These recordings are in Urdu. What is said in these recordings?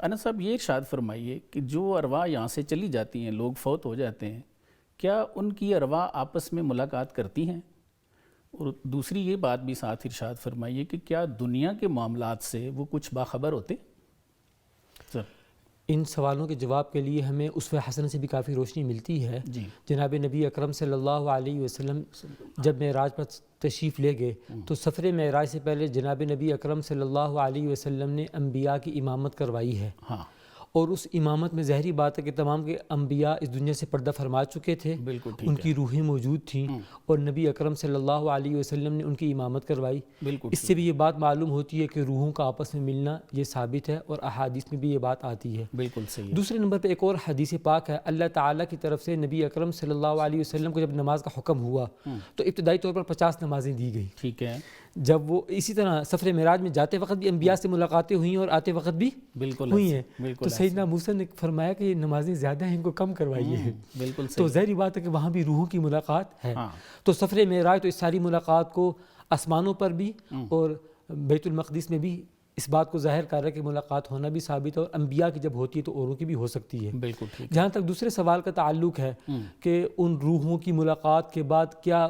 انس صاحب یہ ارشاد فرمائیے کہ جو ارواح یہاں سے چلی جاتی ہیں، لوگ فوت ہو جاتے ہیں، کیا ان کی ارواح آپس میں ملاقات کرتی ہیں؟ اور دوسری یہ بات بھی ساتھ ارشاد فرمائیے کہ کیا دنیا کے معاملات سے وہ کچھ باخبر ہوتے؟ سر ان سوالوں کے جواب کے لیے ہمیں اسوہ حسنہ سے بھی کافی روشنی ملتی ہے۔ جی جناب نبی اکرم صلی اللہ علیہ وسلم جب معراج پر تشریف لے گئے تو سفر معراج سے پہلے جناب نبی اکرم صلی اللہ علیہ وسلم نے انبیاء کی امامت کروائی ہے، ہاں اور اس امامت میں ظاہری بات ہے کہ تمام کے انبیاء اس دنیا سے پردہ فرما چکے تھے، بالکل ٹھیک ان ہے، کی روحیں موجود تھیں، اور نبی اکرم صلی اللہ علیہ وسلم نے ان کی امامت کروائی۔ بالکل اس سے بھی یہ بات معلوم ہوتی ہے کہ روحوں کا آپس میں ملنا یہ ثابت ہے، اور احادیث میں بھی یہ بات آتی ہے۔ بالکل صحیح ہے۔ دوسرے نمبر پہ ایک اور حدیث پاک ہے، اللہ تعالیٰ کی طرف سے نبی اکرم صلی اللہ علیہ وسلم کو جب نماز کا حکم ہوا تو ابتدائی طور پر 50 نمازیں دی گئیں۔ ٹھیک ہے، جب وہ اسی طرح سفر معراج میں جاتے وقت بھی انبیاء سے ملاقاتیں ہوئیں اور آتے وقت بھی بالکل ہوئی ہیں، بالکل تو سیدنا موسیٰ نے فرمایا کہ یہ نمازیں زیادہ ہیں، ان کو کم کروائیے۔ بالکل تو صحیح ظاہری بات ہے کہ وہاں بھی روحوں کی ملاقات ہے۔ ہاں تو سفر معراج تو اس ساری ملاقات کو آسمانوں پر بھی اور بیت المقدس میں بھی اس بات کو ظاہر کر رہا ہے کہ ملاقات ہونا بھی ثابت ہے، اور انبیاء کی جب ہوتی ہے تو اوروں کی بھی ہو سکتی ہے۔ بالکل ٹھیک ہے، جہاں تک دوسرے سوال کا تعلق ہے کہ ان روحوں کی ملاقات کے بعد کیا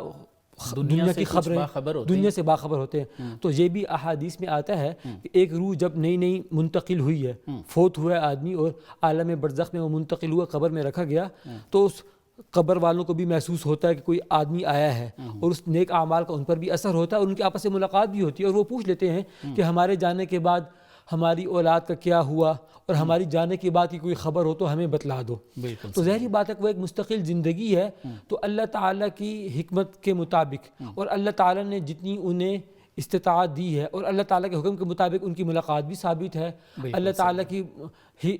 دنیا کی خبریں باخبر ہوتے دنیا سے باخبر ہوتے ہیں، تو یہ بھی احادیث میں آتا ہے کہ ایک روح جب نئی نئی منتقل ہوئی ہے، فوت ہوا ہے آدمی اور عالم برزخ میں وہ منتقل ہوا، قبر میں رکھا گیا، تو اس قبر والوں کو بھی محسوس ہوتا ہے کہ کوئی آدمی آیا ہے، اور اس نیک اعمال کا ان پر بھی اثر ہوتا ہے، اور ان کے آپس سے ملاقات بھی ہوتی ہے، اور وہ پوچھ لیتے ہیں کہ ہمارے جانے کے بعد ہماری اولاد کا کیا ہوا، اور ہماری جانے کے بعد کی کوئی خبر ہو تو ہمیں بتلا دو۔ بالکل تو ظاہری بات ہے کہ وہ ایک مستقل زندگی ہے، تو اللہ تعالیٰ کی حکمت کے مطابق اور اللہ تعالیٰ نے جتنی انہیں استطاعت دی ہے، اور اللہ تعالیٰ کے حکم کے مطابق ان کی ملاقات بھی ثابت ہے، اللہ تعالیٰ کی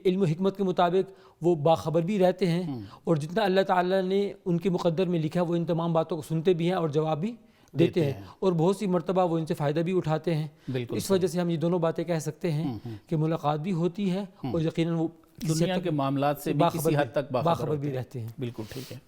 علم و حکمت کے مطابق وہ باخبر بھی رہتے ہیں، اور جتنا اللہ تعالیٰ نے ان کے مقدر میں لکھا ہے وہ ان تمام باتوں کو سنتے بھی ہیں اور جواب بھی دیتے ہیں، اور بہت سی مرتبہ وہ ان سے فائدہ بھی اٹھاتے ہیں۔ بالکل اس وجہ سے ہم یہ دونوں باتیں کہہ سکتے ہیں کہ ملاقات بھی ہوتی ہے، اور یقیناً وہ دنیا کے معاملات سے بھی کسی حد تک باخبر بھی رہتے ہیں۔ بالکل ٹھیک ہے۔